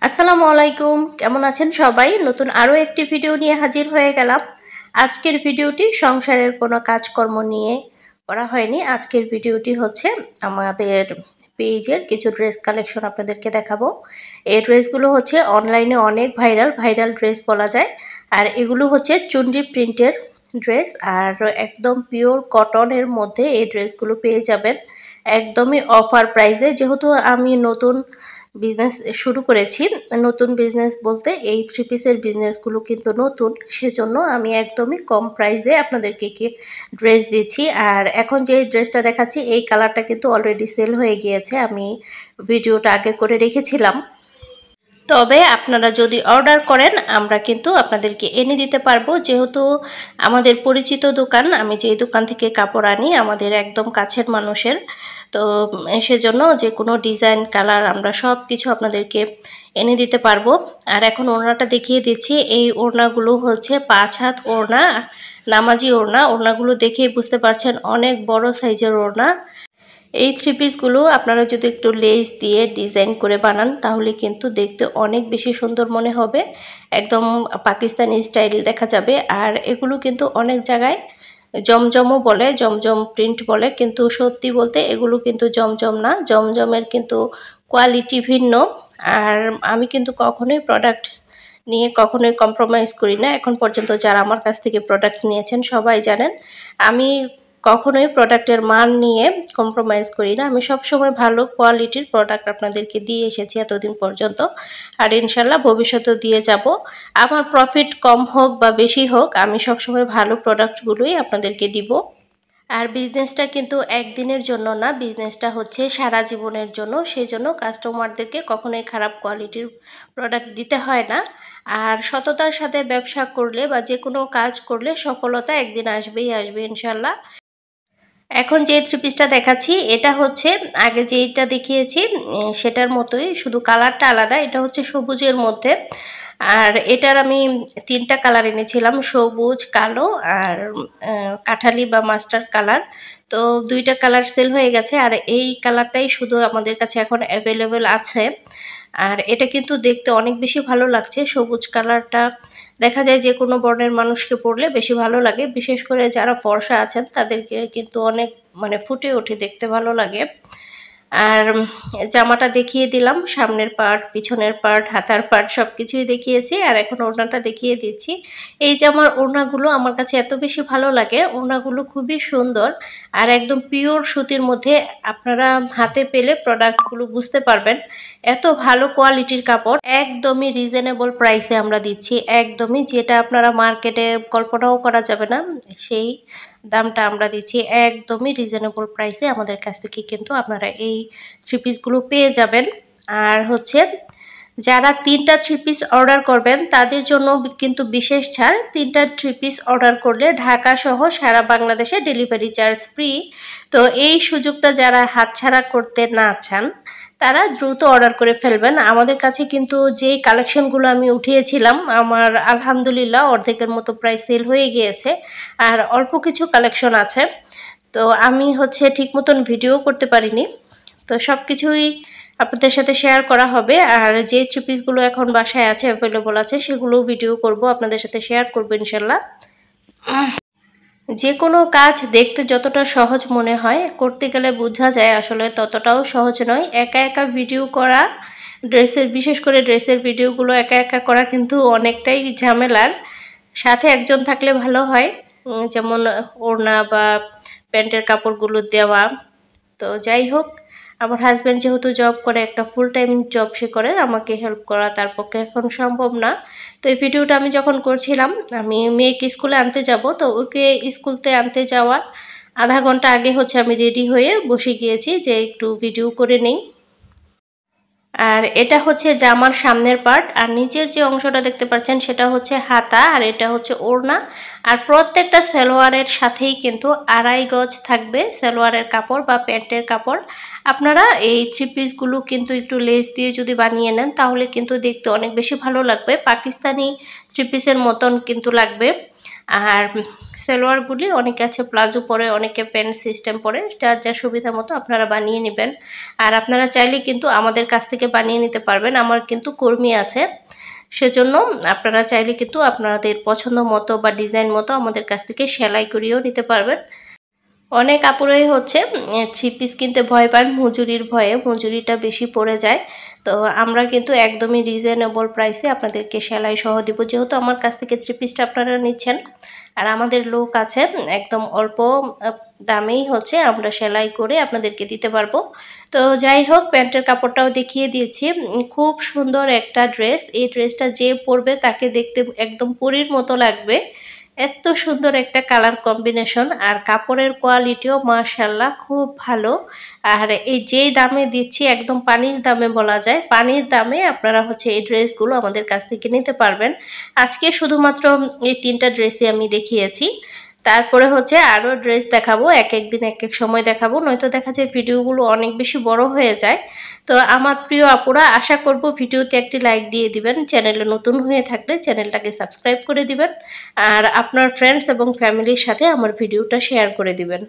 আসসালামু আলাইকুম, কেমন আছেন সবাই? নতুন আরও একটি ভিডিও নিয়ে হাজির হয়ে গেলাম। আজকের ভিডিওটি সংসারের কোনো কাজকর্ম নিয়ে করা হয়নি। আজকের ভিডিওটি হচ্ছে আমাদের পেজের কিছু ড্রেস কালেকশন আপনাদেরকে দেখাবো। এই ড্রেসগুলো হচ্ছে অনলাইনে অনেক ভাইরাল ড্রেস বলা যায়। আর এগুলো হচ্ছে চুনরি প্রিন্টের ড্রেস, আর একদম পিওর কটনের মধ্যে এই ড্রেসগুলো পেয়ে যাবেন একদমই অফার প্রাইসে। যেহেতু আমি নতুন বিজনেস শুরু করেছি, নতুন বিজনেস বলতে এই থ্রি পিসের বিজনেসগুলো কিন্তু নতুন, সেজন্য আমি একদমই কম প্রাইসে আপনাদেরকে ড্রেস দিচ্ছি। আর এখন যে ড্রেসটা দেখাচ্ছি এই কালারটা কিন্তু অলরেডি সেল হয়ে গিয়েছে, আমি ভিডিওটা আগে করে রেখেছিলাম। তবে আপনারা যদি অর্ডার করেন আমরা কিন্তু আপনাদেরকে এনে দিতে পারবো, যেহেতু আমাদের পরিচিত দোকান, আমি যেই দোকান থেকে কাপড় আনি আমাদের একদম কাছের মানুষের, তো সেজন্য যে কোনো ডিজাইন কালার আমরা সব কিছু আপনাদেরকে এনে দিতে পারবো। আর এখন ওড়নাটা দেখিয়ে দিচ্ছি। এই ওড়নাগুলো হচ্ছে 5 হাত ওড়না, নামাজি ওড়না। ওড়নাগুলো দেখেই বুঝতে পারছেন অনেক বড় সাইজের ওড়না। এই থ্রি পিসগুলো আপনারা যদি একটু লেস দিয়ে ডিজাইন করে বানান তাহলে কিন্তু দেখতে অনেক বেশি সুন্দর মনে হবে, একদম পাকিস্তানি স্টাইল দেখা যাবে। আর এগুলো কিন্তু অনেক জায়গায় জমজমও বলে, জমজম প্রিন্ট বলে, কিন্তু সত্যি বলতে এগুলো কিন্তু জমজম না, জমজমের কিন্তু কোয়ালিটি ভিন্ন। আর আমি কিন্তু কখনোই প্রোডাক্ট নিয়ে কখনোই কম্প্রোমাইজ করি না। এখন পর্যন্ত যারা আমার কাছ থেকে প্রোডাক্ট নিয়েছেন সবাই জানেন আমি কখনোই প্রোডাক্টের মান নিয়ে কম্প্রোমাইজ করি না। আমি সবসময় ভালো কোয়ালিটির প্রোডাক্ট আপনাদেরকে দিয়ে এসেছি এতদিন পর্যন্ত, আর ইনশাল্লাহ ভবিষ্যতেও দিয়ে যাব। আমার প্রফিট কম হোক বা বেশি হোক আমি সবসময় ভালো প্রোডাক্টগুলোই আপনাদেরকে দিব। আর বিজনেসটা কিন্তু একদিনের জন্য না, বিজনেসটা হচ্ছে সারা জীবনের জন্য, সেই জন্য কাস্টমারদেরকে কখনোই খারাপ কোয়ালিটির প্রোডাক্ট দিতে হয় না। আর সততার সাথে ব্যবসা করলে বা যে কোনো কাজ করলে সফলতা একদিন আসবেই আসবে ইনশাল্লাহ। এখন যে থ্রি পিসটা দেখাচ্ছি এটা হচ্ছে আগে যেইটা দেখিয়েছি সেটার মতোই, শুধু কালারটা আলাদা। এটা হচ্ছে সবুজের মধ্যে, আর এটার আমি 3টা কালার এনেছিলাম, সবুজ, কালো আর কাঠালি বা মাস্টার্ড কালার। তো 2টা কালার সেল হয়ে গেছে, আর এই কালারটাই শুধু আমাদের কাছে এখন অ্যাভেলেবেল আছে। আর এটা কিন্তু দেখতে অনেক বেশি ভালো লাগছে। সবুজ কালারটা দেখা যায় যে কোনো বর্ণের মানুষকে পরলে বেশি ভালো লাগে, বিশেষ করে যারা ফর্সা আছেন তাদেরকে কিন্তু অনেক ফুটে ওঠে, দেখতে ভালো লাগে। আর জামাটা দেখিয়ে দিলাম, সামনের পার্ট, পিছনের পার্ট, হাতার পার্ট সব কিছুই দেখিয়েছি। আর এখন ওড়নাটা দেখিয়ে দিচ্ছি। এই জামার ওড়নাগুলো আমার কাছে এত বেশি ভালো লাগে, ওড়নাগুলো খুবই সুন্দর আর একদম পিওর সুতির মধ্যে। আপনারা হাতে পেলে প্রোডাক্টগুলো বুঝতে পারবেন এত ভালো কোয়ালিটির কাপড়। একদমই রিজনেবল প্রাইসে আমরা দিচ্ছি, একদমই যেটা আপনারা মার্কেটে কল্পনাও করা যাবে না সেই দামটা আমরা দিচ্ছি একদমই রিজনেবল প্রাইসে। আমাদের কাছ থেকে কিন্তু আপনারা এই থ্রি পিসগুলো পেয়ে যাবেন। আর হচ্ছে যারা 3টা থ্রি পিস অর্ডার করবেন তাদের জন্য কিন্তু বিশেষ ছাড়। 3টা থ্রি পিস অর্ডার করলে ঢাকা সহ সারা বাংলাদেশে ডেলিভারি চার্জ ফ্রি। তো এই সুযোগটা যারা হাতছাড়া করতে না চান তারা দ্রুত অর্ডার করে ফেলবেন। আমাদের কাছে কিন্তু যেই কালেকশনগুলো আমি উঠিয়েছিলাম আমার আলহামদুলিল্লাহ অর্ধেকের মতো প্রায় সেল হয়ে গিয়েছে, আর অল্প কিছু কালেকশন আছে। তো আমি হচ্ছে ঠিক মতন ভিডিও করতে পারিনি, তো সব কিছুই আপনাদের সাথে শেয়ার করা হবে। আর যে থ্রি পিসগুলো এখন বাসায় আছে, অ্যাভেলেবল আছে, সেগুলো ভিডিও করব, আপনাদের সাথে শেয়ার করবো ইনশাল্লাহ। যে কোনো কাজ দেখতে যতটা সহজ মনে হয় করতে গেলে বোঝা যায় আসলে ততটাও সহজ নয়। একা একা ভিডিও করা, ড্রেসের, বিশেষ করে ড্রেসের ভিডিওগুলো একা একা করা কিন্তু অনেকটাই ঝামেলার। সাথে একজন থাকলে ভালো হয়, যেমন ওড়না বা প্যান্টের কাপড়গুলো দেওয়া। তো যাই হোক, আমার হাজব্যান্ড যেহেতু জব করে, একটা ফুল টাইম জব সে করে, আমাকে হেল্প করা তার পক্ষে এখন সম্ভব না। তো এই ভিডিওটা আমি যখন করছিলাম আমি মেয়েকে স্কুলে আনতে যাব, তো ওকে স্কুলতে আনতে যাওয়ার আধা ঘন্টা আগে হচ্ছে আমি রেডি হয়ে বসে গিয়েছি যে একটু ভিডিও করে নেই। আর এটা হচ্ছে জামার সামনের পার্ট, আর নিচের যে অংশটা দেখতে পাচ্ছেন সেটা হচ্ছে হাতা, আর এটা হচ্ছে ওড়না। আর প্রত্যেকটা সালোয়ারের সাথেই কিন্তু 2.5 গজ থাকবে সালোয়ারের কাপড় বা প্যান্টের কাপড়। আপনারা এই থ্রি পিসগুলো কিন্তু একটু লেস দিয়ে যদি বানিয়ে নেন তাহলে কিন্তু দেখতে অনেক বেশি ভালো লাগবে, পাকিস্তানি থ্রি পিসের মতন কিন্তু লাগবে। আর সালোয়ারগুলি অনেকে আছে প্লাজো পরে, অনেকে প্যান্ট সিস্টেম পরে, যার যা সুবিধা মতো আপনারা বানিয়ে নেবেন। আর আপনারা চাইলে কিন্তু আমাদের কাছ থেকে বানিয়ে নিতে পারবেন, আমার কিন্তু কর্মী আছে, সেজন্য আপনারা চাইলে কিন্তু আপনাদের পছন্দ মতো বা ডিজাইন মতো আমাদের কাছ থেকে সেলাই করিয়েও নিতে পারবেন। অনেক আপুরাই হচ্ছে থ্রি পিস কিনতে ভয় পান, মজুরির ভয়ে, মজুরিটা বেশি পড়ে যায়। তো আমরা কিন্তু একদমই রিজনেবল প্রাইসে আপনাদেরকে সেলাই সহ দিব, যেহেতু আমার কাছ থেকে থ্রি পিসটা আপনারা নিচ্ছেন। আর আমাদের লোক আছে, একদম অল্প দামেই হচ্ছে আমরা সেলাই করে আপনাদেরকে দিতে পারবো। তো যাই হোক, প্যান্টের কাপড়টাও দেখিয়ে দিয়েছি। খুব সুন্দর একটা ড্রেস, এই ড্রেসটা যে পরবে তাকে দেখতে একদম পরীর মতো লাগবে, এত সুন্দর একটা কালার কম্বিনেশন। আর কাপড়ের কোয়ালিটিও মাশাআল্লাহ খুব ভালো। আর এই যেই দামে দিচ্ছি, একদম পানির দামে বলা যায়, পানির দামে আপনারা হচ্ছে এই ড্রেসগুলো আমাদের কাছ থেকে নিতে পারবেন। আজকে শুধুমাত্র এই 3টা ড্রেসই আমি দেখিয়েছি, তারপরে হচ্ছে আরও ড্রেস দেখাবো, এক এক দিন এক এক সময় দেখাবো, নয়তো দেখা যায় ভিডিওগুলো অনেক বেশি বড় হয়ে যায়। তো আমার প্রিয় আপুরা, আশা করব ভিডিওতে একটি লাইক দিয়ে দিবেন, চ্যানেলে নতুন হয়ে থাকলে চ্যানেলটাকে সাবস্ক্রাইব করে দিবেন, আর আপনার ফ্রেন্ডস এবং ফ্যামিলির সাথে আমার ভিডিওটা শেয়ার করে দিবেন।